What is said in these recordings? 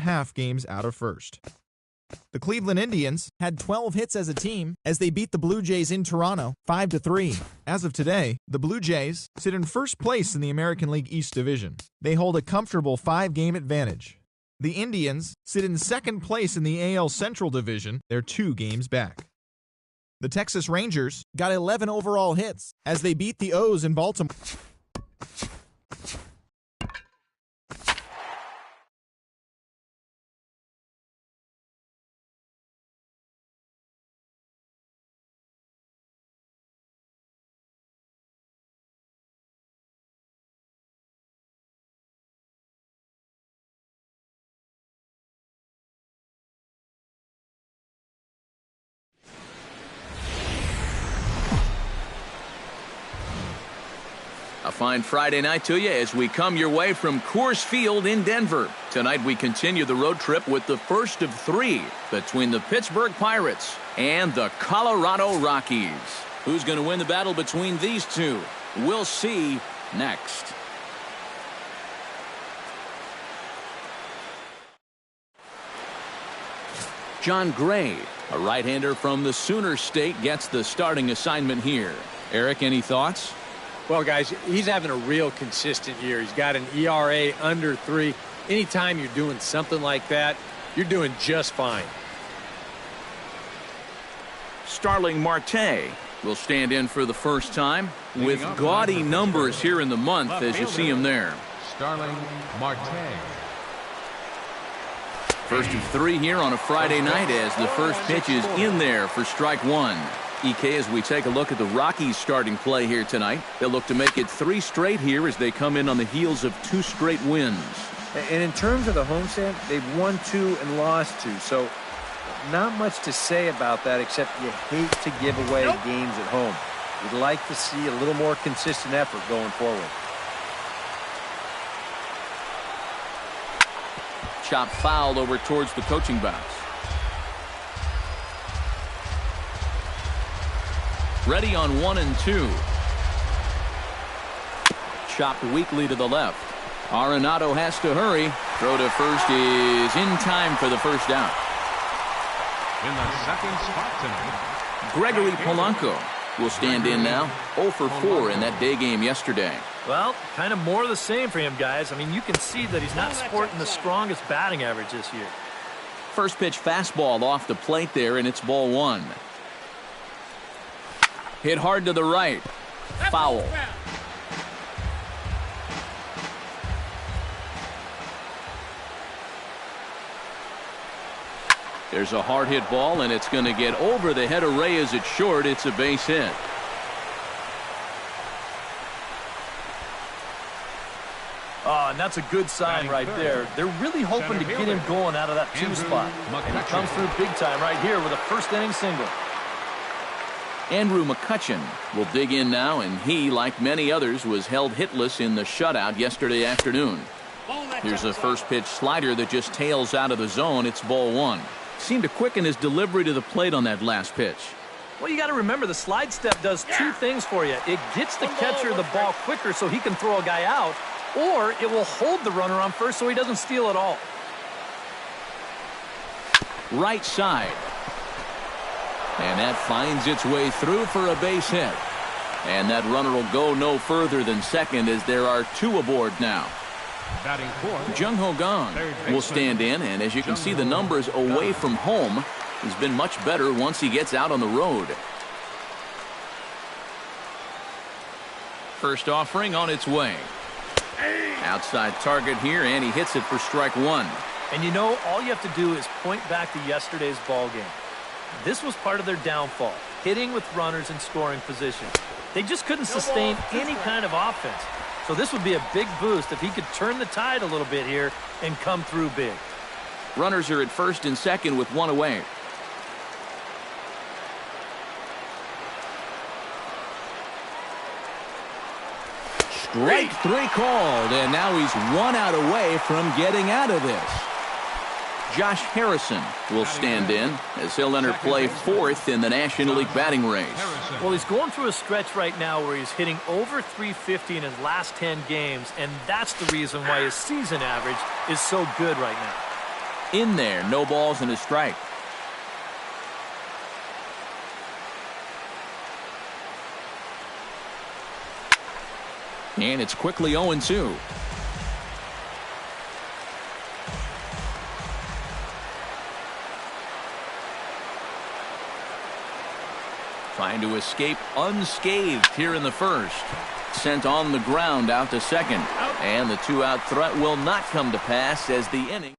2.5 games out of first. The Cleveland Indians had 12 hits as a team as they beat the Blue Jays in Toronto 5-3. As of today, the Blue Jays sit in first place in the American League East Division. They hold a comfortable 5-game advantage. The Indians sit in second place in the AL Central Division. They're 2 games back. The Texas Rangers got 11 overall hits as they beat the O's in Baltimore. A fine Friday night to you as we come your way from Coors Field in Denver. Tonight we continue the road trip with the first of 3 between the Pittsburgh Pirates and the Colorado Rockies. Who's going to win the battle between these two? We'll see next. John Gray, a right-hander from the Sooner State, gets the starting assignment here. Eric, any thoughts? Well, guys, he's having a real consistent year. He's got an ERA under 3. Anytime you're doing something like that, you're doing just fine. Starling Marte will stand in for the first time with gaudy numbers here in the month as you see him there. Starling Marte. First of 3 here on a Friday night as the first pitch is in there for strike 1. EK, as we take a look at the Rockies starting play here tonight, they'll look to make it 3 straight here as they come in on the heels of 2 straight wins. And in terms of the homestand, they've won 2 and lost 2. So not much to say about that except you hate to give away games at home. You'd like to see a little more consistent effort going forward. Chop foul over towards the coaching box. Ready on 1 and 2. Chopped weakly to the left. Arenado has to hurry. Throw to first is in time for the first down. In the second spot tonight, Gregory Polanco will stand in now. 0 for 4 in that day game yesterday. Well, kind of more of the same for him, guys. I mean, you can see that he's not sporting the strongest batting average this year. First pitch fastball off the plate there, and it's ball 1. Hit hard to the right. Foul. There's a hard hit ball, and it's going to get over the head of Reyes at short. It's a base hit. Oh, and that's a good sign right there. They're really hoping to get him going out of that 2 spot. And he comes through big time right here with a first inning single. Andrew McCutchen will dig in now, and he, like many others, was held hitless in the shutout yesterday afternoon. Here's a first pitch slider that just tails out of the zone. It's ball 1. Seemed to quicken his delivery to the plate on that last pitch. Well, you got to remember the slide step does 2 things for you. It gets the catcher the ball quicker so he can throw a guy out, or it will hold the runner on first so he doesn't steal it all. Right side. And that finds its way through for a base hit. And that runner will go no further than second as there are 2 aboard now. batting fourth, Jung Ho Kang will stand in, and as you can see, the numbers away from home has been much better once he gets out on the road. First offering on its way. Outside target here, and he hits it for strike 1. And you know, all you have to do is point back to yesterday's ball game. This was part of their downfall, hitting with runners in scoring position. They just couldn't sustain any kind of offense. So this would be a big boost if he could turn the tide a little bit here and come through big. Runners are at first and second with 1 away. Strike 3 called, and now he's 1 out away from getting out of this. Josh Harrison will stand in as he'll enter play 4th in the National League batting race. Well, he's going through a stretch right now where he's hitting over 350 in his last 10 games, and that's the reason why his season average is so good right now. In there, no balls and a strike. And it's quickly 0-2. Trying to escape unscathed here in the first. Sent on the ground out to second. And the two-out threat will not come to pass as the inning.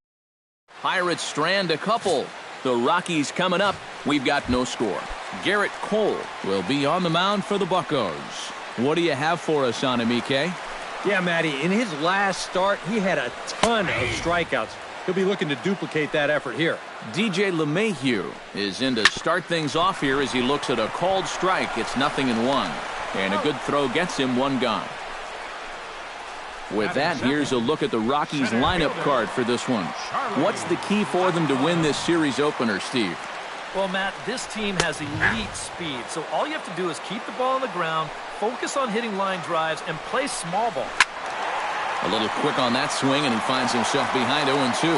Pirates strand a couple. The Rockies coming up. We've got no score. Garrett Cole will be on the mound for the Buccos. What do you have for us on him, EK? Yeah, Matty, in his last start, he had a ton of strikeouts. He'll be looking to duplicate that effort here. DJ LeMahieu is in to start things off here as he looks at a called strike. It's 0-1. And a good throw gets him one gone. With that, here's a look at the Rockies lineup card for this one. What's the key for them to win this series opener, Steve? Well, Matt, this team has elite speed, so all you have to do is keep the ball on the ground, focus on hitting line drives, and play small ball. A little quick on that swing, and he finds himself behind 0-2.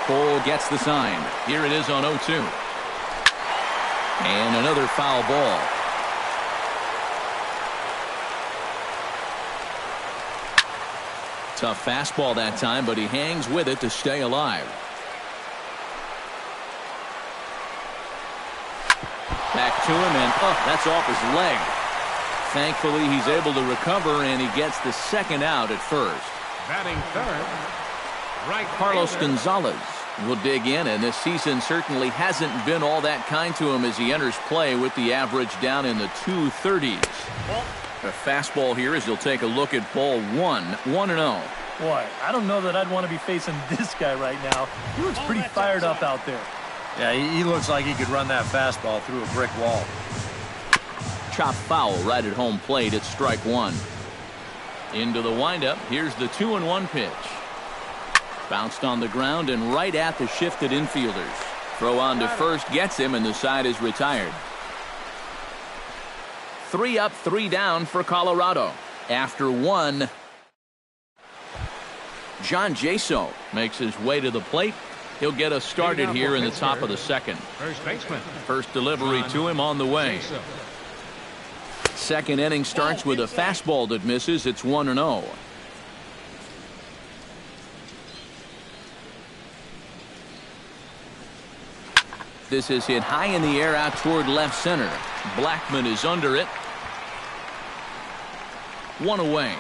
Cole gets the sign. Here it is on 0-2. And another foul ball. Tough fastball that time, but he hangs with it to stay alive. Back to him, and that's off his leg. Thankfully, he's able to recover, and he gets the second out at first. Batting third, right Carlos fielder. Gonzalez will dig in, and this season certainly hasn't been all that kind to him as he enters play with the average down in the 230s. A fastball here as he'll take a look at ball 1-0. Boy, I don't know that I'd want to be facing this guy right now. He looks pretty fired up out there. Yeah, he looks like he could run that fastball through a brick wall. Chop foul right at home plate at strike one. Into the windup. Here's the 2-1 pitch. Bounced on the ground and right at the shifted infielders. Throw on to first gets him, and the side is retired. 3 up, 3 down for Colorado. After one, John Jaso makes his way to the plate. He'll get us started here in the top of the second. First baseman. First delivery to him on the way. Second inning starts with a fastball that misses. It's 1-0. This is hit high in the air out toward left center. Blackman is under it. 1 away.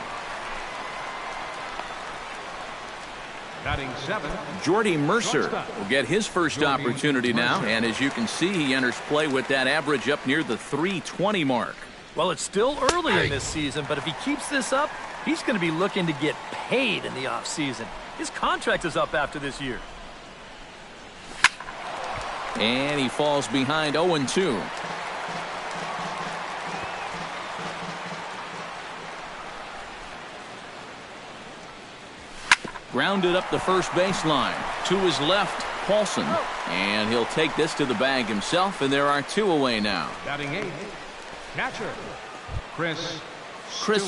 Batting seven. Jordy Mercer will get his first opportunity now, and as you can see, he enters play with that average up near the 320 mark. Well, it's still early in this season, but if he keeps this up, he's going to be looking to get paid in the offseason. His contract is up after this year. And he falls behind 0-2. Grounded up the first baseline. To his left, Paulson. And he'll take this to the bag himself, and there are 2 away now. Batting eighth. Catcher. Chris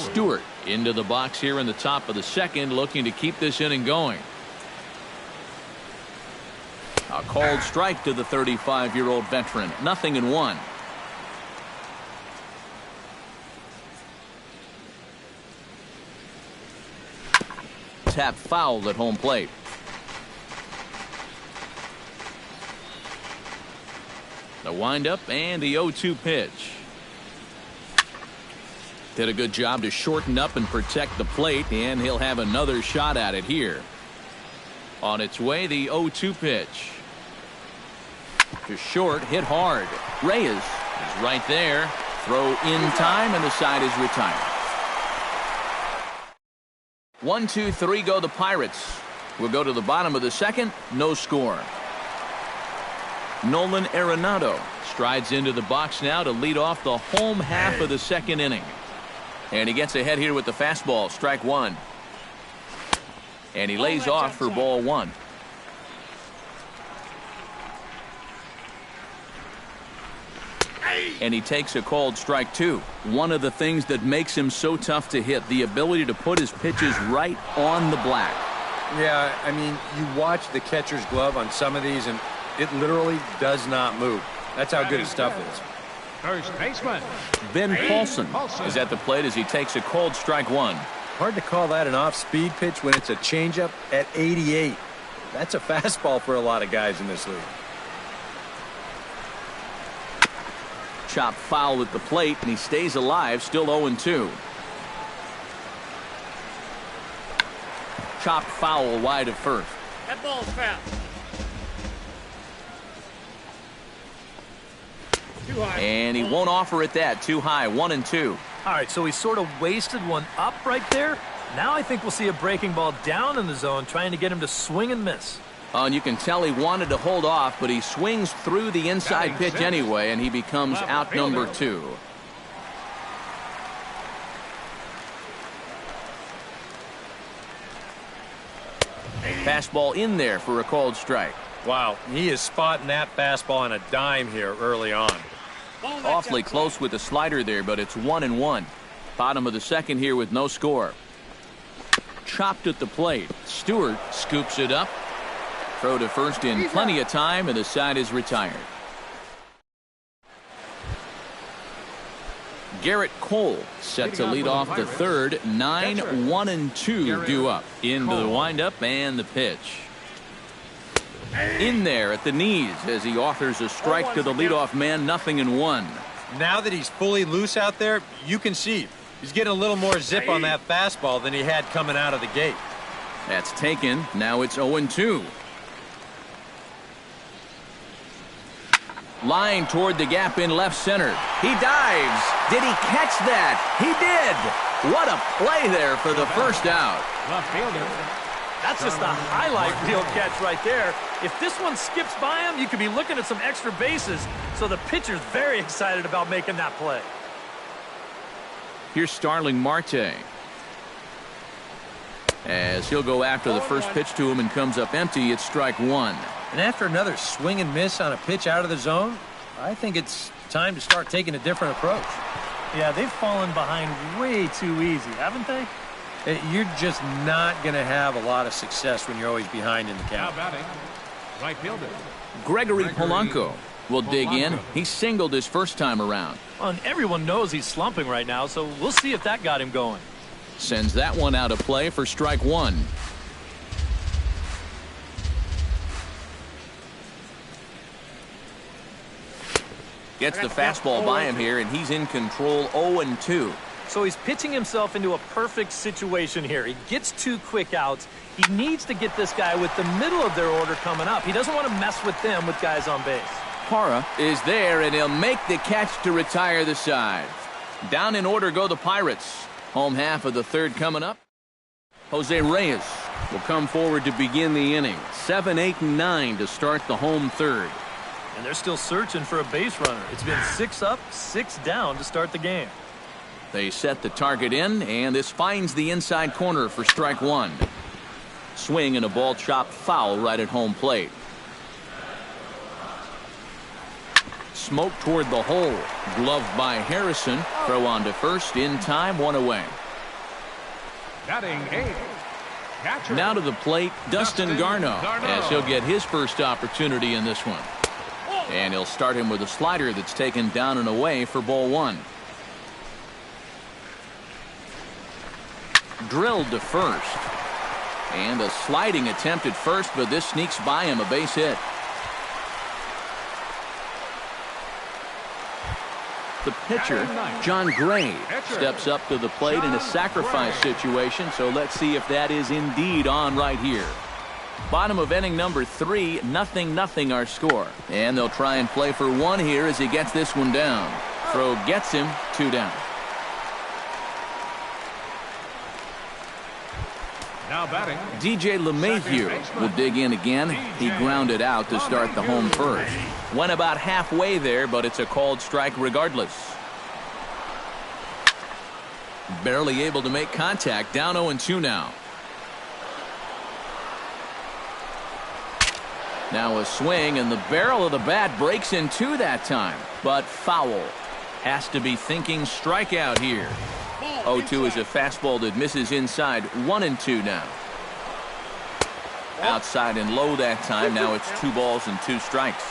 Stewart into the box here in the top of the second, looking to keep this inning going. A called strike to the 35-year-old veteran. 0-1. Tap foul at home plate. The windup and the 0-2 pitch. Did a good job to shorten up and protect the plate, and he'll have another shot at it here. On its way, the 0-2 pitch. To short, hit hard. Reyes is right there. Throw in time, and the side is retired. 1, 2, 3 go the Pirates. We'll go to the bottom of the second. No score. Nolan Arenado strides into the box now to lead off the home half of the second inning. And he gets ahead here with the fastball. Strike one. And he lays off for ball one. And he takes a called strike two. One of the things that makes him so tough to hit, the ability to put his pitches right on the black. Yeah, I mean, you watch the catcher's glove on some of these, and it literally does not move. That's how good his stuff is. First baseman. Ben Paulson is at the plate as he takes a called strike one. Hard to call that an off-speed pitch when it's a changeup at 88. That's a fastball for a lot of guys in this league. Chop foul at the plate, and he stays alive, still 0-2. Chopped foul wide of first. That ball's foul. Too high. And he won't offer it that. Too high. 1-2. All right, so he sort of wasted one up right there. Now I think we'll see a breaking ball down in the zone, trying to get him to swing and miss. And you can tell he wanted to hold off, but he swings through the inside pitch anyway, and he becomes out number 2. Fastball in there for a called strike. Wow, he is spotting that fastball on a dime here early on. Awfully close with the slider there, but it's 1-1. Bottom of the second here with no score. Chopped at the plate. Stewart scoops it up. Throw to first in plenty of time, and the side is retired. Garrett Cole set to lead off the third. 9-1-2 due up. Into the windup and the pitch. In there at the knees as he offers a strike to the leadoff man. 0-1. Now that he's fully loose out there, you can see he's getting a little more zip on that fastball than he had coming out of the gate. That's taken. Now it's 0-2. Line toward the gap in left center. He dives. Did he catch that? He did. What a play there for the first out. Left fielder. That's just a highlight reel catch right there. If this one skips by him, you could be looking at some extra bases. So the pitcher's very excited about making that play. Here's Starling Marte. As he'll go after the first pitch to him and comes up empty, it's strike one. And after another swing and miss on a pitch out of the zone, I think it's time to start taking a different approach. Yeah, they've fallen behind way too easy, haven't they? You're just not going to have a lot of success when you're always behind in the Now count. batting. Right fielder. Gregory Polanco will dig in. He singled his first time around. And everyone knows he's slumping right now, so we'll see if that got him going. Sends that one out of play for strike one. Gets the fastball by him here, and he's in control. 0-2. So he's pitching himself into a perfect situation here. He gets 2 quick outs. He needs to get this guy with the middle of their order coming up. He doesn't want to mess with them with guys on base. Parra is there, and he'll make the catch to retire the side. Down in order go the Pirates. Home half of the third coming up. Jose Reyes will come forward to begin the inning. 7, 8, and 9 to start the home third. And they're still searching for a base runner. It's been 6 up, 6 down to start the game. They set the target in, and this finds the inside corner for strike one. Swing and a ball chopped foul right at home plate. Smoke toward the hole. Gloved by Harrison. Throw on to first. In time. 1 away. Batting 8. Catcher. Now to the plate, Dustin Garneau, as he'll get his first opportunity in this one. And he'll start him with a slider that's taken down and away for ball one. Drilled to first. And a sliding attempt at first, but this sneaks by him, a base hit. The pitcher, John Gray, steps up to the plate in a sacrifice situation, so let's see if that is indeed on right here. Bottom of inning number 3, 0-0 our score. And they'll try and play for one here as he gets this one down. Throw gets him, 2 down. Now batting. DJ LeMahieu will dig in again. He grounded out to start the home first. Went about halfway there, but it's a called strike regardless. Barely able to make contact. Down 0-2 now. Now a swing, and the barrel of the bat breaks in 2 that time. But foul. Has to be thinking strikeout here. 0-2 is a fastball that misses inside. 1-2 now. Outside and low that time. Now it's 2 balls and 2 strikes.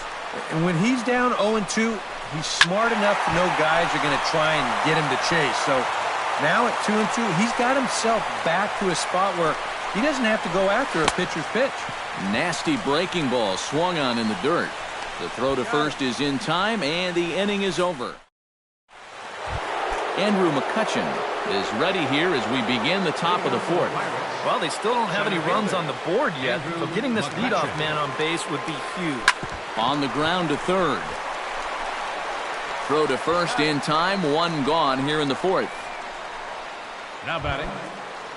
And when he's down 0-2, he's smart enough to know guys are going to try and get him to chase. So now at 2-2, he's got himself back to a spot where he doesn't have to go after a pitcher's pitch. Nasty breaking ball swung on in the dirt. The throw to first is in time, and the inning is over. Andrew McCutchen is ready here as we begin the top of the 4th. Well, they still don't have any runs on the board yet, so getting this leadoff man on base would be huge. On the ground to third. Throw to first in time, 1 gone here in the 4th. Now batting,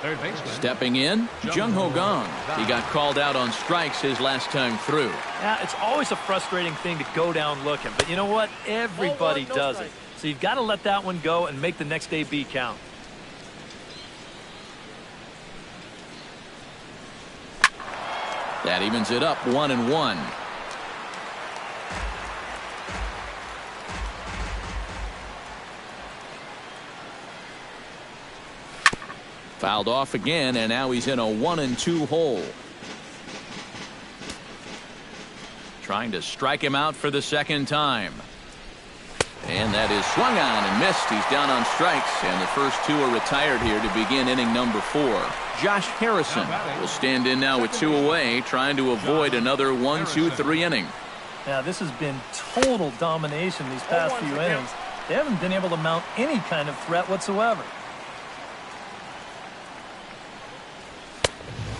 third baseman. Stepping in, Jung Ho Gong. He got called out on strikes his last time through. Yeah, it's always a frustrating thing to go down looking, but you know what? Everybody does it. So you've got to let that one go and make the next AB count. That evens it up, 1-1. Fouled off again, and now he's in a 1-2 hole. Trying to strike him out for the second time. And that is swung on and missed. He's down on strikes, and the first 2 are retired here to begin inning number 4. Josh Harrison will stand in now with 2 away, trying to avoid another 1-2-3 inning. Yeah, this has been total domination these past few innings. They haven't been able to mount any kind of threat whatsoever.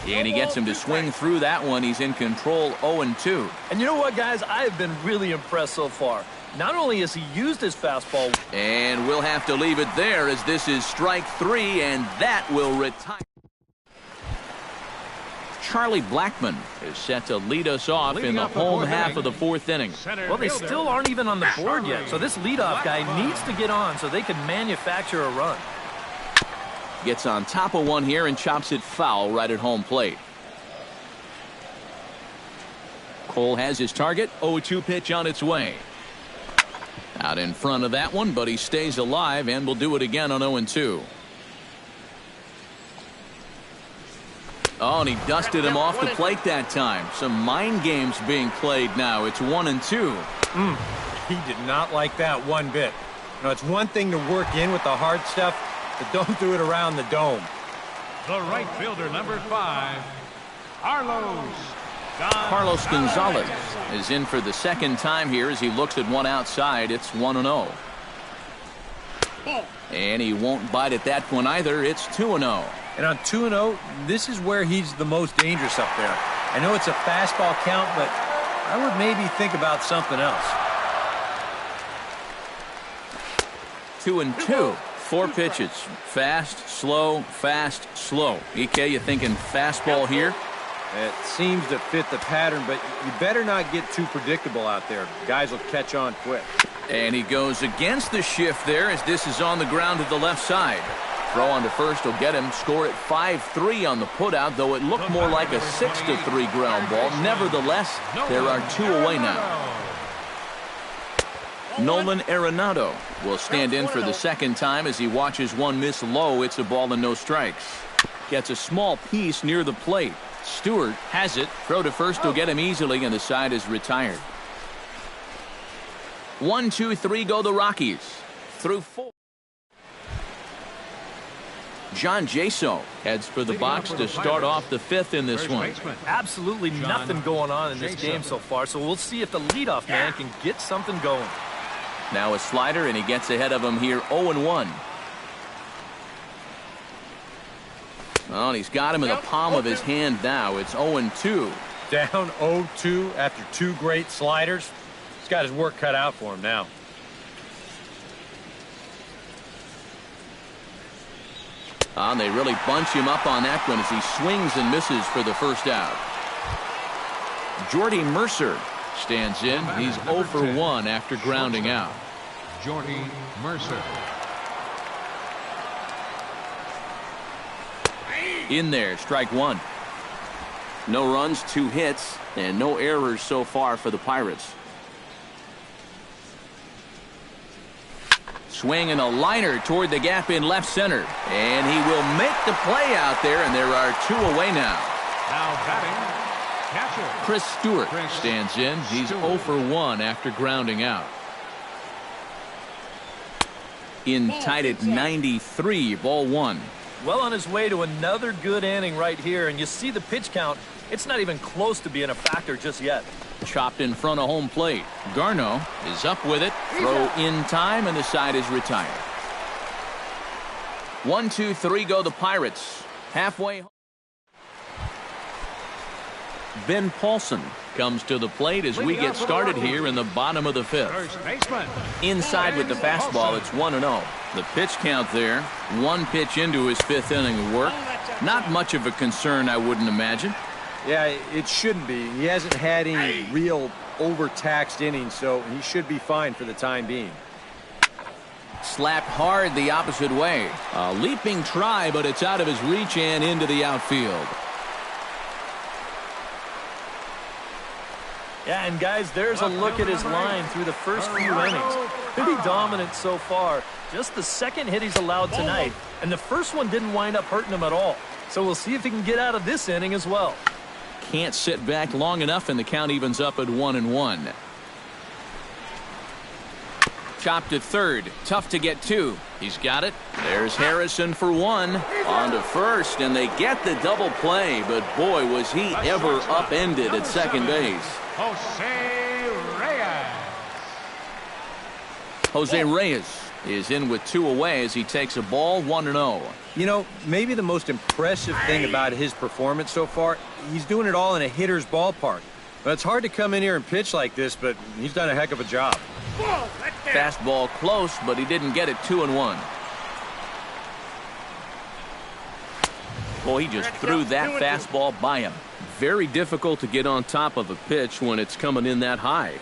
And he gets him to swing through that one. He's in control, 0-2. And you know what, guys? I have been really impressed so far. Not only has he used his fastball. And we'll have to leave it there as this is strike 3, and that will retire. Charlie Blackmon is set to lead us off in the home half of the 4th inning. Well, they still aren't even on the board yet, so this leadoff guy needs to get on so they can manufacture a run. Gets on top of one here and chops it foul right at home plate. Cole has his target. 0-2 pitch on its way. Out in front of that one, but he stays alive and will do it again on 0-2. Oh, and he dusted him off the plate that time. Some mind games being played now. It's 1-2. He did not like that one bit. You know, it's one thing to work in with the hard stuff, but don't do it around the dome. The right fielder, number 5, Carlos Gonzalez is in for the second time here as he looks at one outside. It's 1-0. And he won't bite at that one either. It's 2-0. And on 2-0, this is where he's the most dangerous up there. I know it's a fastball count, but I would maybe think about something else. 2-2. 4 pitches. Fast, slow, fast, slow. EK, you thinking fastball here? It seems to fit the pattern, but you better not get too predictable out there. Guys will catch on quick. And he goes against the shift there as this is on the ground to the left side. Throw on to first will get him. Score at 5-3 on the putout, though it looked more like a 6-3 ground ball. Nevertheless, there are 2 away now. Nolan Arenado will stand in for the second time as he watches one miss low. It's a ball and no strikes. Gets a small piece near the plate. Stewart has it. Throw to first will get him easily, and the side is retired. 1-2-3 go the Rockies. Through 4. John Jaso heads for the box to start off the 5th in this one. Absolutely nothing going on in this game so far, so we'll see if the leadoff man can get something going. Now a slider, and he gets ahead of him here, 0-1. Well, and he's got him in the palm of his hand now. It's 0-2. Down 0-2 after 2 great sliders. He's got his work cut out for him now. And they really bunch him up on that one as he swings and misses for the first out. Jordy Mercer stands in. He's 0 for 1 after grounding out. Jordy Mercer. In there, strike 1. No runs, 2 hits, and no errors so far for the Pirates. Swing and a liner toward the gap in left center. And he will make the play out there, and there are 2 away now. Now batting, Catcher. Chris Stewart stands in. He's 0 for 1 after grounding out. In tied at 93, ball 1. Well on his way to another good inning right here, and you see the pitch count. It's not even close to being a factor just yet. Chopped in front of home plate. Garneau is up with it. Throw in time, and the side is retired. 1, 2, 3 go the Pirates. Halfway. Ben Paulson comes to the plate as we get started here in the bottom of the 5th. First baseman. Inside with the fastball, it's 1-0. The pitch count there, 1 pitch into his 5th inning of work. Not much of a concern, I wouldn't imagine. Yeah, it shouldn't be. He hasn't had any real overtaxed innings, so he should be fine for the time being. Slapped hard the opposite way. A leaping try, but it's out of his reach and into the outfield. Yeah, and guys, there's a look at his line through the first few innings. Pretty dominant so far. Just the second hit he's allowed tonight, and the first one didn't wind up hurting him at all. So we'll see if he can get out of this inning as well. Can't sit back long enough, and the count evens up at 1-1. Chopped at third. Tough to get to. He's got it. There's Harrison for 1. On to first, and they get the double play, but boy, was he ever upended at second base. Jose Reyes. Jose Reyes is in with 2 away as he takes a ball 1-0. You know, maybe the most impressive thing about his performance so far, he's doing it all in a hitter's ballpark. But it's hard to come in here and pitch like this, but he's done a heck of a job. Fastball close, but he didn't get it. 2-1. Boy, he just threw that fastball by him. Very difficult to get on top of a pitch when it's coming in that high.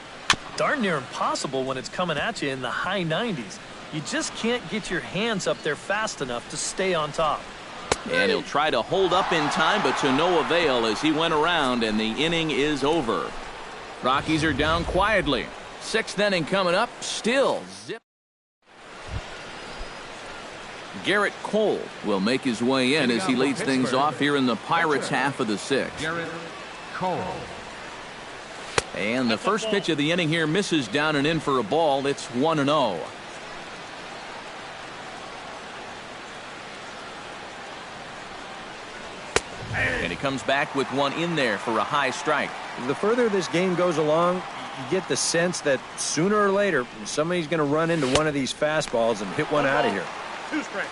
Darn near impossible when it's coming at you in the high 90s. You just can't get your hands up there fast enough to stay on top. And he'll try to hold up in time, but to no avail as he went around, and the inning is over. Rockies are down quietly. 6th inning coming up. Still zip. Garrett Cole will make his way in as he leads things off here in the Pirates' half of the 6th. Garrett Cole. And the first pitch of the inning here misses down and in for a ball. It's 1-0. And he comes back with one in there for a high strike. The further this game goes along, you get the sense that sooner or later somebody's going to run into one of these fastballs and hit one out of here.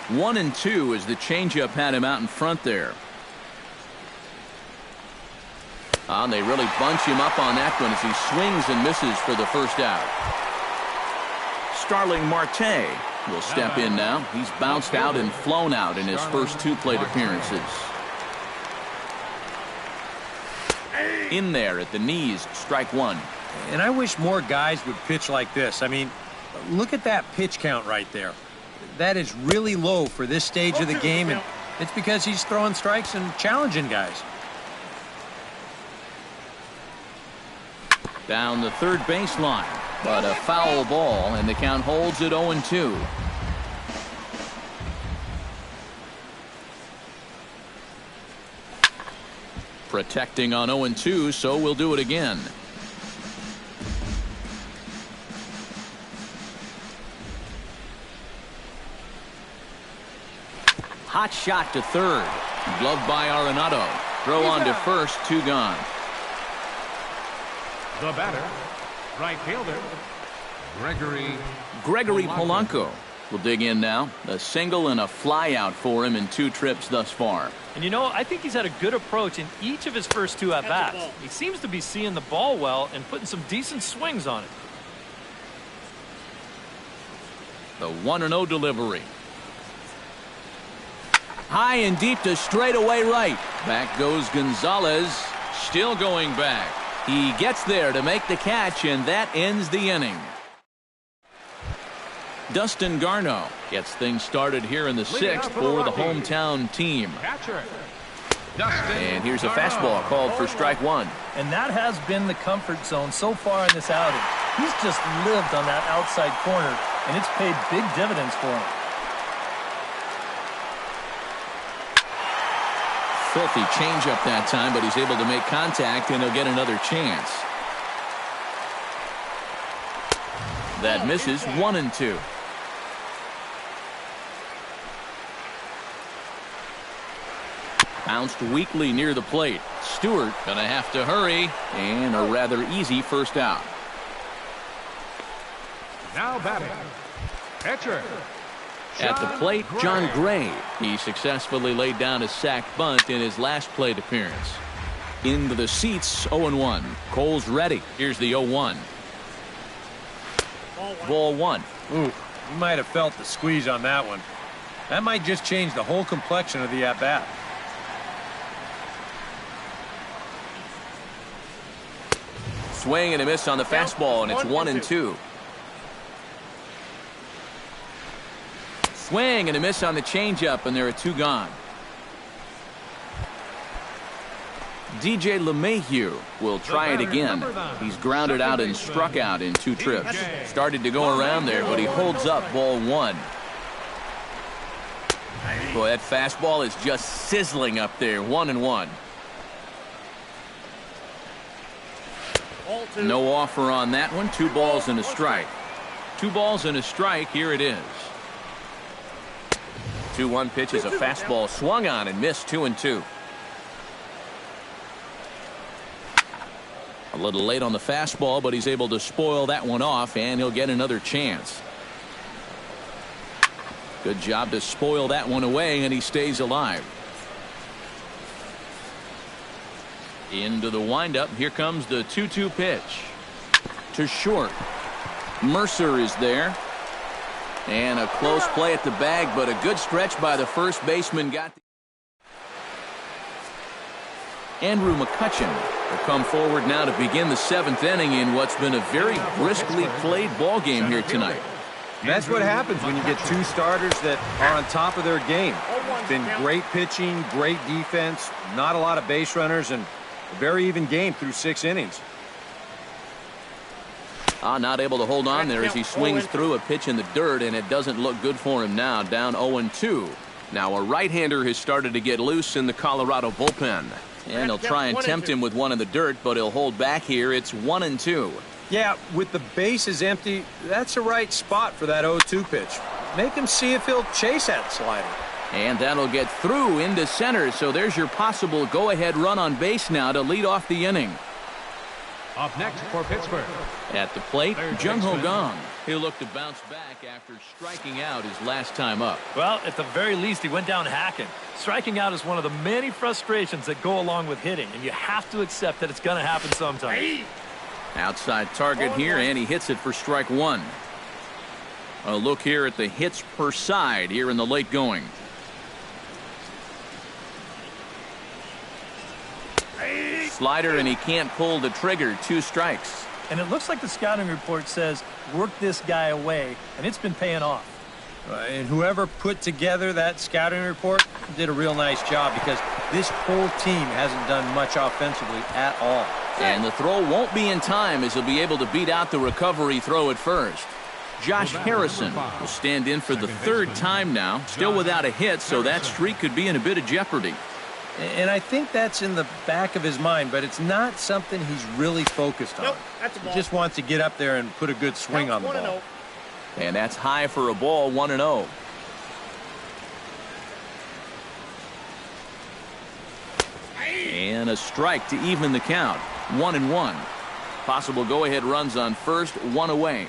1-2 as the changeup had him out in front there. They really bunch him up on that one as he swings and misses for the first out. Starling Marte will step in now. He's bounced out and flown out in his first 2 plate appearances. In there at the knees, strike 1. And I wish more guys would pitch like this. I mean, look at that pitch count right there. That is really low for this stage of the game, and it's because he's throwing strikes and challenging guys. Down the third baseline, but a foul ball, and the count holds at 0-2. Protecting on 0-2, so we'll do it again. Hot shot to third. Gloved by Arenado. Throw on to first, 2 gone. The batter, right fielder, Gregory Polanco will dig in now. A single and a fly out for him in 2 trips thus far. And you know, I think he's had a good approach in each of his first 2 at-bats. He seems to be seeing the ball well and putting some decent swings on it. The 1-0 delivery. High and deep to straightaway right. Back goes Gonzalez. Still going back. He gets there to make the catch, and that ends the inning. Dustin Garneau gets things started here in the 6th for the hometown team. And here's a fastball called for strike 1. And that has been the comfort zone so far in this outing. He's just lived on that outside corner, and it's paid big dividends for him. filthy changeup that time, but he's able to make contact, and he'll get another chance. That misses. 1-2. Bounced weakly near the plate. Stewart gonna have to hurry, and a rather easy first out. Now batting, pitcher. At the plate, John Gray. He successfully laid down a sac bunt in his last plate appearance. Into the seats, 0-1. Cole's ready. Here's the 0-1. Ball one. Ooh, you might have felt the squeeze on that one. That might just change the whole complexion of the at-bat. Swing and a miss on the fastball, and it's 1-2. Swing and a miss on the changeup, and there are 2 gone. DJ LeMahieu will try it again. He's grounded out and struck out in 2 trips. Started to go around there, but he holds up. Ball 1. Boy, that fastball is just sizzling up there. 1-1. No offer on that one. 2 balls and a strike. 2 balls and a strike. Here it is. 2-1 pitch is a fastball swung on and missed. 2-2. A little late on the fastball, but he's able to spoil that one off, and he'll get another chance. Good job to spoil that one away, and he stays alive. Into the windup. Here comes the 2-2 pitch. To short. Mercer is there. And a close play at the bag, but a good stretch by the first baseman. Andrew McCutchen will come forward now to begin the 7th inning in what's been a very briskly played ball game here tonight. That's what happens when you get 2 starters that are on top of their game. It's been great pitching, great defense, not a lot of base runners, and a very even game through 6 innings. Not able to hold on there as he swings through a pitch in the dirt, and it doesn't look good for him now. Down 0-2. Now a right-hander has started to get loose in the Colorado bullpen. And he'll try and tempt him with one in the dirt, but he'll hold back here. It's 1-2. Yeah, with the bases empty, that's the right spot for that 0-2 pitch. Make him see if he'll chase that slider. And that'll get through into center, so there's your possible go-ahead run on base now to lead off the inning. Up next for Pittsburgh. At the plate, Jung Ho Kang. He'll look to bounce back after striking out his last time up. Well, at the very least, he went down hacking. Striking out is one of the many frustrations that go along with hitting, and you have to accept that it's going to happen sometime. Outside target here, and he hits it for strike 1. A look here at the hits per side here in the late going. Slider, and he can't pull the trigger. 2 strikes. And it looks like the scouting report says, work this guy away, and it's been paying off. And whoever put together that scouting report did a real nice job, because this whole team hasn't done much offensively at all. And the throw won't be in time as he'll be able to beat out the recovery throw at first. Josh Harrison will stand in for the 3rd time now, still without a hit, so that streak could be in a bit of jeopardy. And I think that's in the back of his mind, but it's not something he's really focused on. He just wants to get up there and put a good swing on the ball. And that's high for a ball. 1-0. And a strike to even the count. 1-1. Possible go-ahead runs on first, 1 away.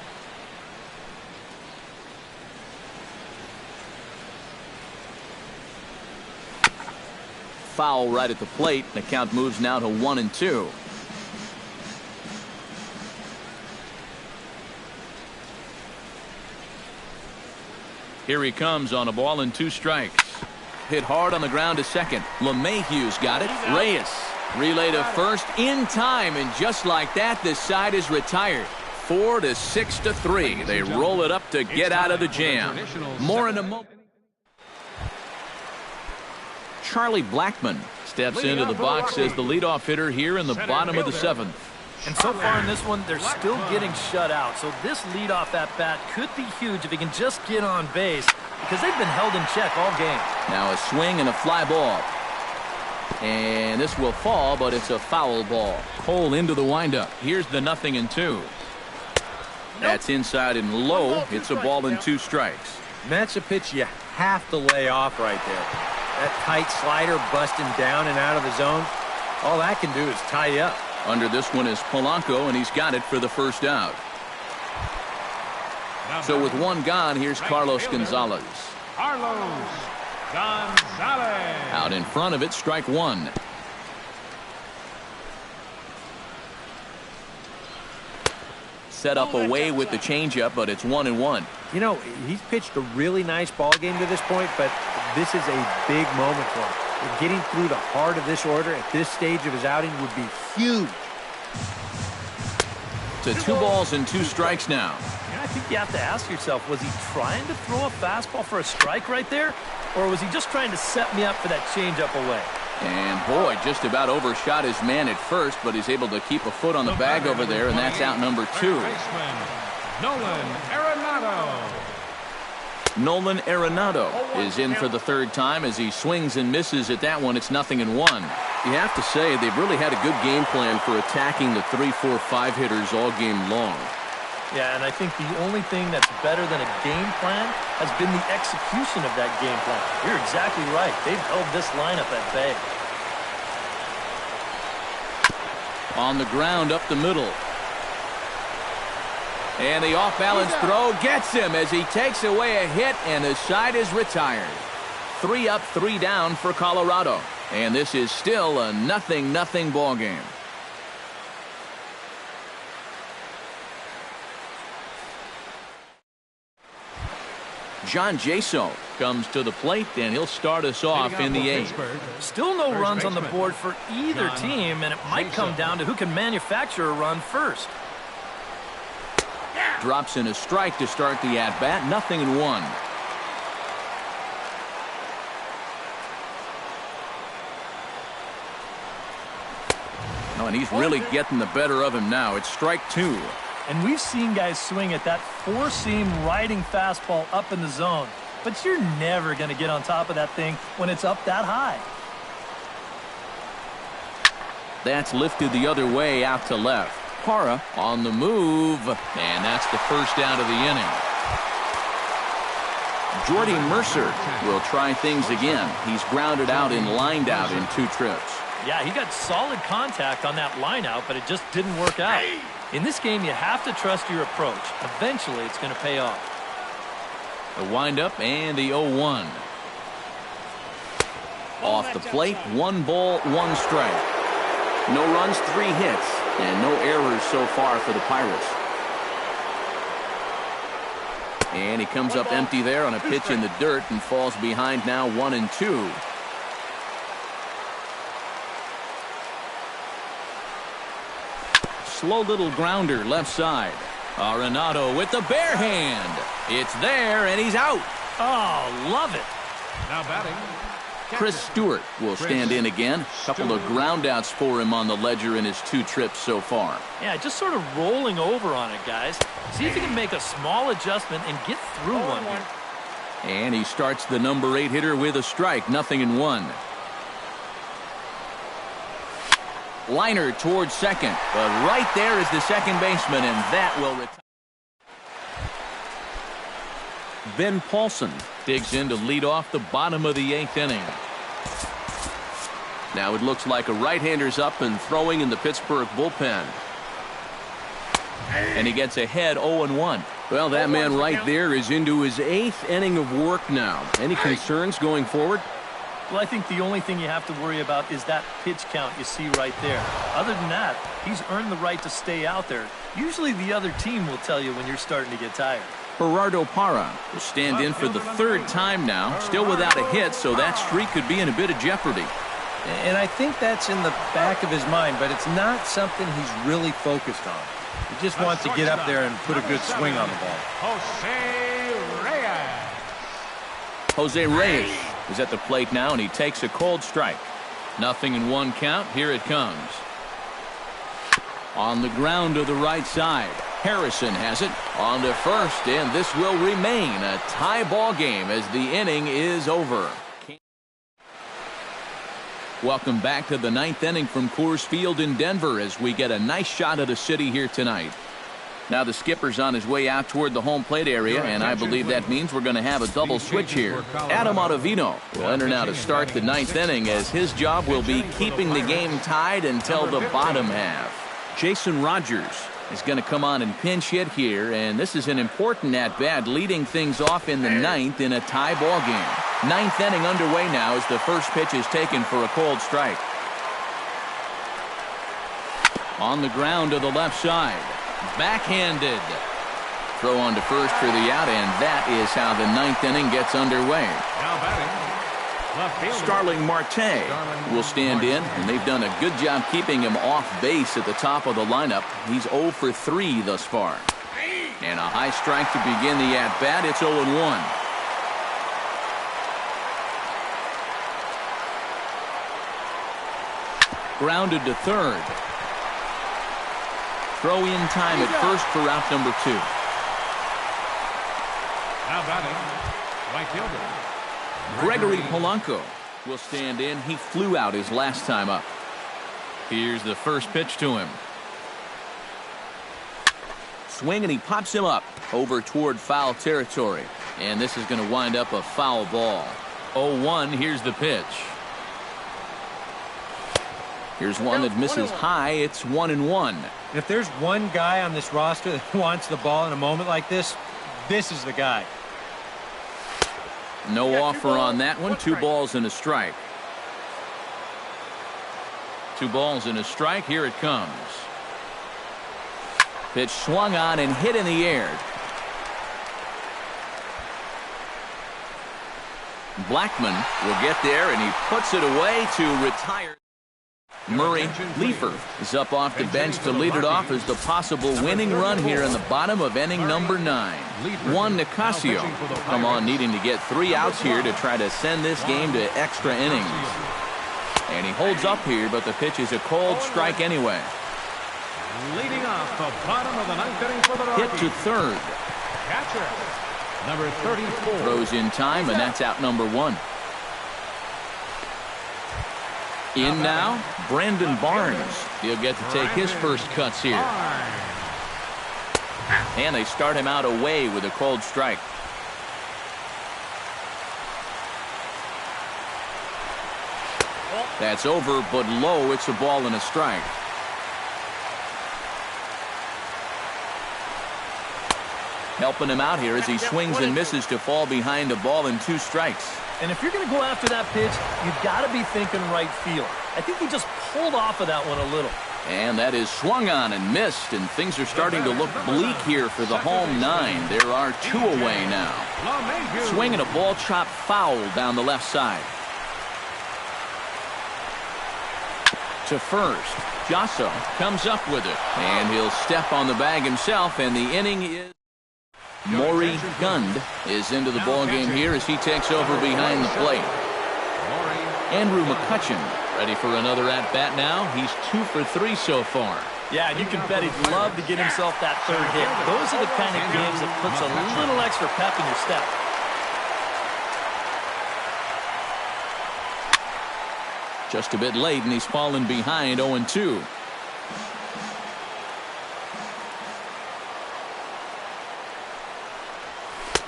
Foul right at the plate. The count moves now to 1-2. Here he comes on a ball and 2 strikes. Hit hard on the ground to second. LeMahieu's got it. Reyes relay to first in time, and just like that, this side is retired. 4-6-3. They roll it up to get out of the jam. More in a moment. Charlie Blackmon steps into the box as the leadoff hitter here in the bottom of the 7th. And so far in this one, they're still getting shut out. So this leadoff at-bat could be huge if he can just get on base, because they've been held in check all game. Now a swing and a fly ball. And this will fall, but it's a foul ball. Cole into the windup. Here's the 0-2. That's inside and low. It's a ball and 2 strikes. And that's a pitch you have to lay off right there. That tight slider busting down and out of the zone. All that can do is tie you up. Under this one is Polanco, and he's got it for the first out. So with one gone, here's Carlos Gonzalez. Carlos Gonzalez. Out in front of it, strike 1. Set up away with the changeup, but it's 1-1. You know, he's pitched a really nice ball game to this point, but this is a big moment for him. Getting through the heart of this order at this stage of his outing would be huge. To 2 balls and 2 strikes now. And I think you have to ask yourself, was he trying to throw a fastball for a strike right there? Or was he just trying to set me up for that changeup away? And boy, just about overshot his man at first, but he's able to keep a foot on the bag over there, and that's out number 2. Nolan Arenado. Nolan Arenado is in for the 3rd time as he swings and misses at that one. It's 0-1. You have to say they've really had a good game plan for attacking the 3, 4, 5 hitters all game long. Yeah, and I think the only thing that's better than a game plan has been the execution of that game plan. You're exactly right. They've held this lineup at bay. On the ground up the middle. And the off-balance throw gets him as he takes away a hit, and the side is retired. 3 up, 3 down for Colorado. And this is still a 0-0 ball game. John Jaso comes to the plate, and he'll start us off in the 8th. Still no runs on the board for either team, and it might come down to who can manufacture a run first. Drops in a strike to start the at-bat. 0-1. Oh, and he's really getting the better of him now. It's strike 2. And we've seen guys swing at that 4-seam riding fastball up in the zone. But you're never going to get on top of that thing when it's up that high. That's lifted the other way out to left. Parra on the move, and that's the first out of the inning. Jordy Mercer will try things again. He's grounded out and lined out in 2 trips. Yeah, he got solid contact on that line out, but it just didn't work out. In this game, you have to trust your approach. Eventually, it's going to pay off. The windup and the 0-1. Off the plate, 1 ball, 1 strike. No runs, 3 hits, and no errors so far for the Pirates. And he comes up empty there on a pitch in the dirt and falls behind now 1-2. Slow little grounder left side. Arenado with the bare hand. It's there, and he's out. Oh, love it. Now batting. Chris Stewart will stand in again. A couple of groundouts for him on the ledger in his 2 trips so far. Yeah, just sort of rolling over on it, guys. See if he can make a small adjustment and get through one here. And he starts the number 8 hitter with a strike. 0-1. Liner towards second. But right there is the second baseman, and that will retire. Ben Paulson digs in to lead off the bottom of the 8th inning. Now it looks like a right-hander's up and throwing in the Pittsburgh bullpen. And he gets ahead 0-1. Well, that man right there is into his 8th inning of work now. Any concerns going forward? Well, I think the only thing you have to worry about is that pitch count you see right there. Other than that, he's earned the right to stay out there. Usually the other team will tell you when you're starting to get tired. Gerardo Parra will stand in for the 3rd time now, still without a hit, so that streak could be in a bit of jeopardy. And I think that's in the back of his mind, but it's not something he's really focused on. He just wants to get up there and put a good swing on the ball. Jose Reyes is at the plate now, and he takes a cold strike. 0-1 count. Here it comes. On the ground to the right side. Harrison has it on to first, and this will remain a tie ball game as the inning is over. Welcome back to the 9th inning from Coors Field in Denver as we get a nice shot of the city here tonight. Now the skipper's on his way out toward the home plate area, and I believe that means we're going to have a double switch here. Adam Ottavino will enter now to start the 9th inning, as his job will be keeping the game tied until the bottom half. Jason Rogers is going to come on and pinch hit here, and this is an important at-bat, leading things off in the 9th in a tie ball game. 9th inning underway now as the first pitch is taken for a cold strike. On the ground to the left side. Backhanded. Throw on to first for the out, and that is how the 9th inning gets underway. Now batting, left fielder Starling Marte will stand in, and they've done a good job keeping him off base at the top of the lineup. He's 0 for 3 thus far. And a high strike to begin the at-bat. It's 0-1. Grounded to third. Throw in time at first for out number 2. now batting, right fielder Gregory Polanco will stand in. He flew out his last time up. Here's the first pitch to him. Swing, and he pops him up over toward foul territory. And this is going to wind up a foul ball. 0-1. Here's the pitch. Here's one that misses high. It's 1-1. And if there's one guy on this roster that wants the ball in a moment like this, this is the guy. No offer on that one. 2 balls and a strike. 2 balls and a strike. Here it comes. Pitch swung on and hit in the air. Blackman will get there, and he puts it away to retire. Murray Leefer is up off the bench to lead it off as the possible winning run here in the bottom of inning number 9. Juan Nicasio come on needing to get 3 outs here to try to send this game to extra innings. And he holds up here, but the pitch is a cold strike anyway. leading off the bottom of the 9th inning for the Rockies. Hit to third. Catcher, number 34. Throws in time, and that's out number 1. In now, Brandon Barnes. He'll get to take his first cuts here. And they start him out away with a cold strike. That's over, but low. It's a ball and a strike. Helping him out here as he swings and misses to fall behind a ball and 2 strikes. And if you're going to go after that pitch, you've got to be thinking right field. I think he just pulled off of that one a little. And that is swung on and missed, and things are starting to look bleak here for the home 9. There are 2 away now. Swinging a ball chopped foul down the left side. To first, Jasso comes up with it, and he'll step on the bag himself, and the inning is... Maury Gund is into the ballgame here as he takes over behind the plate. Andrew McCutchen ready for another at-bat now. He's 2 for 3 so far. Yeah, and you can bet he'd love to get himself that 3rd hit. Those are the kind of games that puts a little extra pep in your step. Just a bit late, and he's fallen behind 0-2.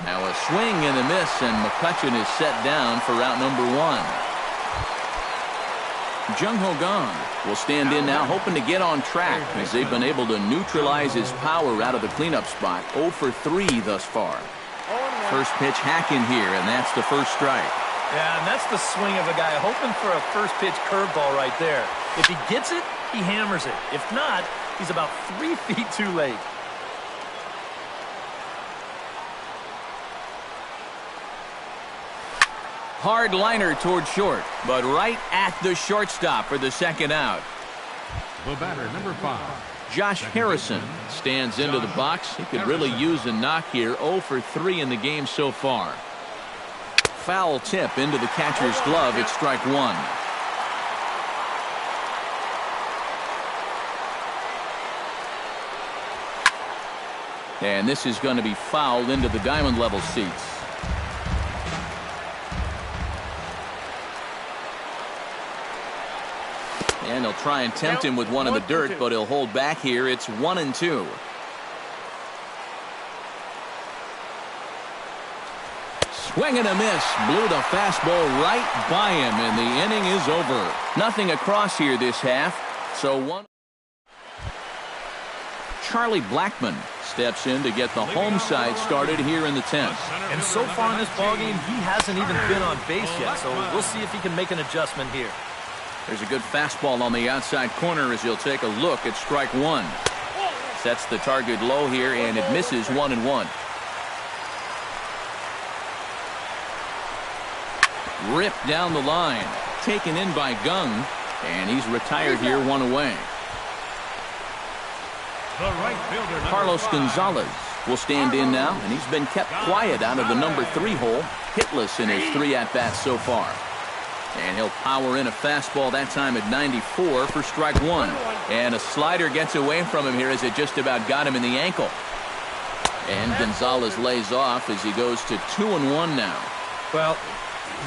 Now a swing and a miss, and McCutchen is set down for out number 1. Jung Ho Kang will stand in now, hoping to get on track as they've been able to neutralize his power out of the cleanup spot. 0 for 3 thus far. First pitch hacking here, and that's the first strike. Yeah, and that's the swing of a guy hoping for a first pitch curveball right there. If he gets it, he hammers it. If not, he's about 3 feet too late. Hard liner toward short, but right at the shortstop for the second out. The batter, number 5. Josh Harrison stands into the box. He could really use a knock here. 0 for 3 in the game so far. Foul tip into the catcher's glove. It's strike 1. And this is going to be fouled into the diamond level seats. And they'll try and tempt him with one in the dirt, but he'll hold back here. It's 1-2. Swing and a miss. Blew the fastball right by him, and the inning is over. Nothing across here this half. So one. Charlie Blackmon steps in to get the home side started here in the 10th. And so far in this ballgame, he hasn't even been on base yet, so we'll see if he can make an adjustment here. There's a good fastball on the outside corner as he'll take a look at strike one. Sets the target low here, and it misses 1-1. Ripped down the line. Taken in by Gung, and he's retired here, one away. Carlos Gonzalez will stand in now, and he's been kept quiet out of the number 3 hole, hitless in his 3 at-bats so far. And he'll power in a fastball that time at 94 for strike one. And a slider gets away from him here as it just about got him in the ankle. And Gonzalez lays off as he goes to 2-1 now. Well,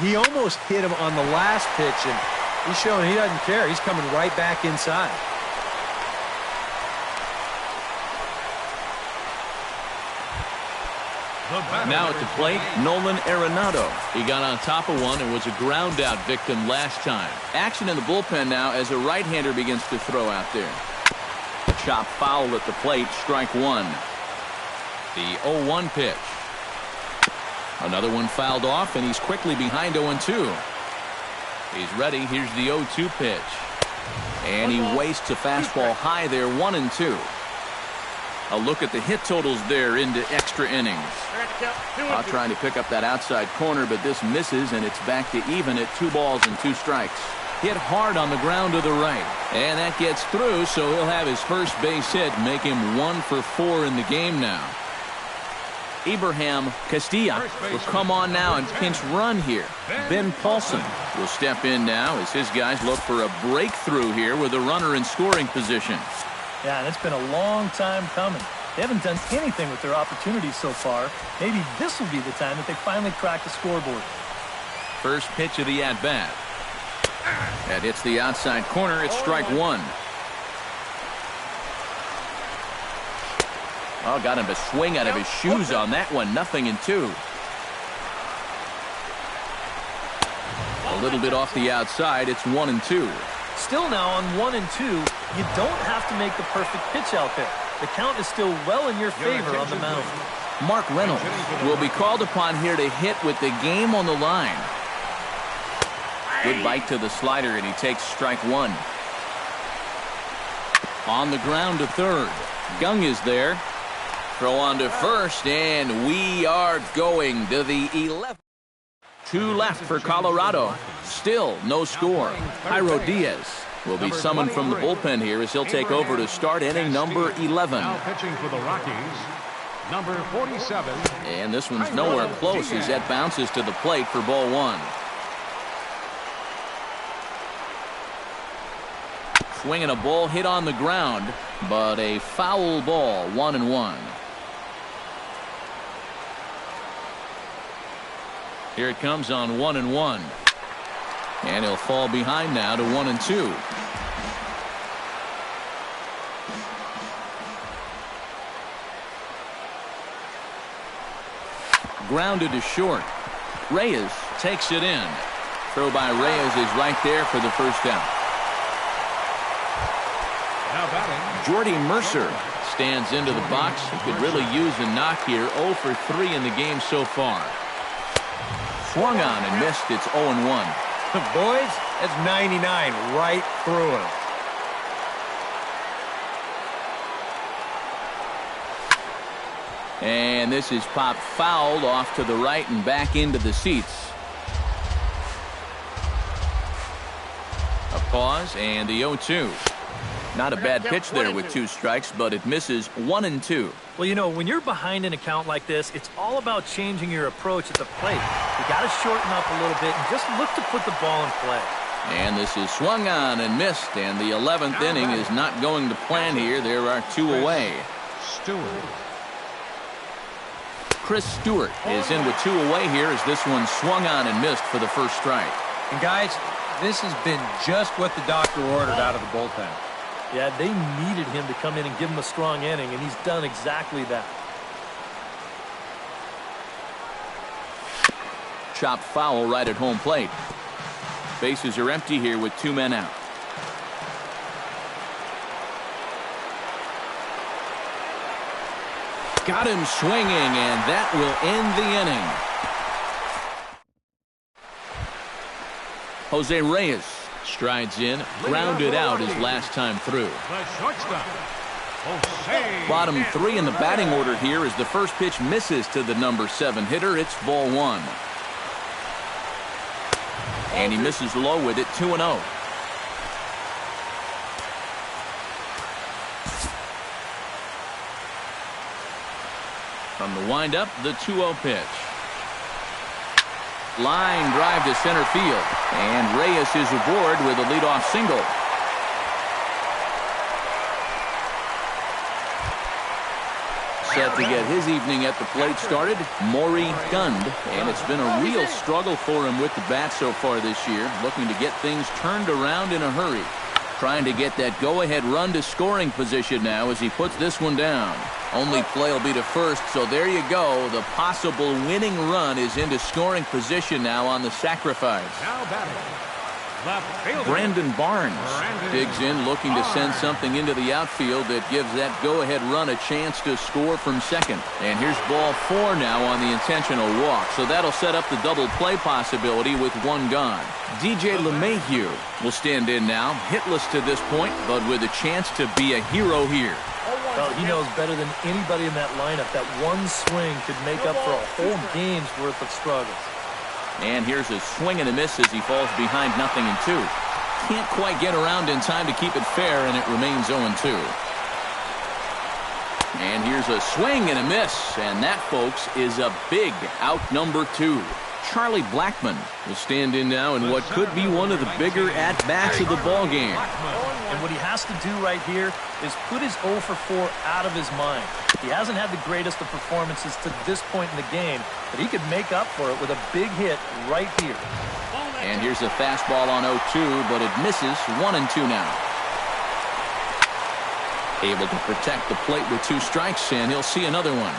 he almost hit him on the last pitch, and he's showing he doesn't care. He's coming right back inside. Now at the plate, Nolan Arenado. He got on top of one and was a ground out victim last time. Action in the bullpen now as a right-hander begins to throw out there. Chop foul at the plate, strike one. The 0-1 pitch. Another one fouled off, and he's quickly behind 0-2. He's ready. Here's the 0-2 pitch. And he wastes a fastball high there, 1-2. A look at the hit totals there into extra innings. Trying to pick up that outside corner, but this misses, and it's back to even at 2 balls and 2 strikes. Hit hard on the ground to the right. And that gets through, so he'll have his first base hit, make him 1 for 4 in the game now. Abraham Castilla will come on now and pinch run here. Ben Paulson will step in now as his guys look for a breakthrough here with a runner in scoring position. Yeah, and it's been a long time coming. They haven't done anything with their opportunities so far. Maybe this will be the time that they finally crack the scoreboard. First pitch of the at-bat. That hits the outside corner. It's strike one. Oh, got him to swing out of his shoes on that one. 0-2. A little bit off the outside. It's 1-2. Still now on 1-2, you don't have to make the perfect pitch out there. The count is still well in your favor on the mound. Mark Reynolds will be called upon here to hit with the game on the line. Good bite to the slider, and he takes strike one. On the ground to third. Gung is there. Throw on to first, and we are going to the 11th. 2 left for Colorado. Still no score. Jairo Diaz will be summoned from the bullpen here as he'll take over to start inning number 11. Now pitching for the Rockies, number 47. And this one's nowhere close as that bounces to the plate for ball one. Swinging a ball hit on the ground, but a foul ball, 1-1. Here it comes on 1-1. And he'll fall behind now to 1-2. Grounded to short. Reyes takes it in. Throw by Reyes is right there for the first out. Now batting, Jordy Mercer stands into the box. He could really use a knock here. 0 for 3 in the game so far. Swung on and missed. It's 0-1. Boys, that's 99 right through him. And this is popped fouled off to the right and back into the seats. A pause and the 0-2. Not a bad pitch there with 2 strikes, but it misses 1-2. Well, you know, when you're behind an account like this, it's all about changing your approach at the plate. You got to shorten up a little bit and just look to put the ball in play. And this is swung on and missed, and the 11th inning is not going to plan here. There are 2 away. Stewart. Chris Stewart is in with 2 away here as this one swung on and missed for the first strike. And guys, This has been just what the doctor ordered out of the bullpen. Yeah, they needed him to come in and give him a strong inning, and he's done exactly that. Chopped foul right at home plate. Bases are empty here with 2 men out. Got him swinging, and that will end the inning. Jose Reyes strides in, grounded out his last time through. The shortstop, Jose. Bottom 3 in the batting order here as the first pitch misses to the number 7 hitter. It's ball 1. And he misses low with it, 2-0. From the windup, the 2-0 pitch. Line drive to center field. And Reyes is aboard with a leadoff single. Set to get his evening at the plate started, Maury Gund. And it's been a real struggle for him with the bat so far this year, looking to get things turned around in a hurry. Trying to get that go-ahead run to scoring position now as he puts this one down. Only play will be to first, so there you go. The possible winning run is into scoring position now on the sacrifice. Now batting, the fielder, Brandon Barnes digs in, looking to send something into the outfield that gives that go-ahead run a chance to score from second. And here's ball 4 now on the intentional walk, so that'll set up the double play possibility with 1 gone. DJ LeMahieu will stand in now, hitless to this point, but with a chance to be a hero here. Well, he knows better than anybody in that lineup that one swing could make up for a whole game's worth of struggles. And here's a swing and a miss as he falls behind 0-2. Can't quite get around in time to keep it fair, and it remains 0-2. And here's a swing and a miss, and that, folks, is a big out number 2. Charlie Blackmon will stand in now in what could be one of the bigger at-bats of the ballgame. And what he has to do right here is put his 0 for 4 out of his mind. He hasn't had the greatest of performances to this point in the game, but he could make up for it with a big hit right here. And here's a fastball on 0-2, but it misses. 1-2 now. Able to protect the plate with 2 strikes, and he'll see another one.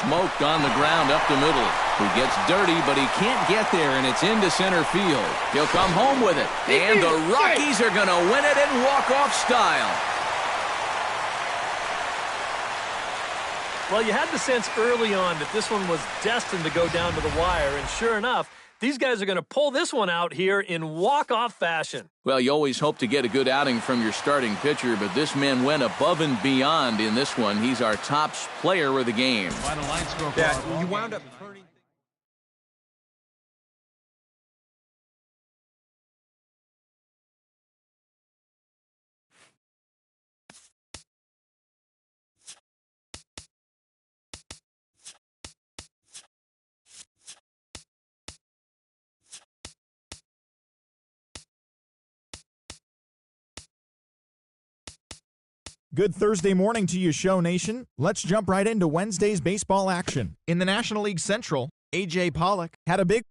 Smoked on the ground up the middle. He gets dirty, but he can't get there, and it's into center field. He'll come home with it. And the Rockies are going to win it in walk-off style. Well, you had the sense early on that this one was destined to go down to the wire, and sure enough, these guys are going to pull this one out here in walk-off fashion. Well, you always hope to get a good outing from your starting pitcher, but this man went above and beyond in this one. He's our top player of the game. Final line score. Yeah, you wound up turning. Good Thursday morning to you, Show Nation. Let's jump right into Wednesday's baseball action. In the National League Central, A.J. Pollock had a big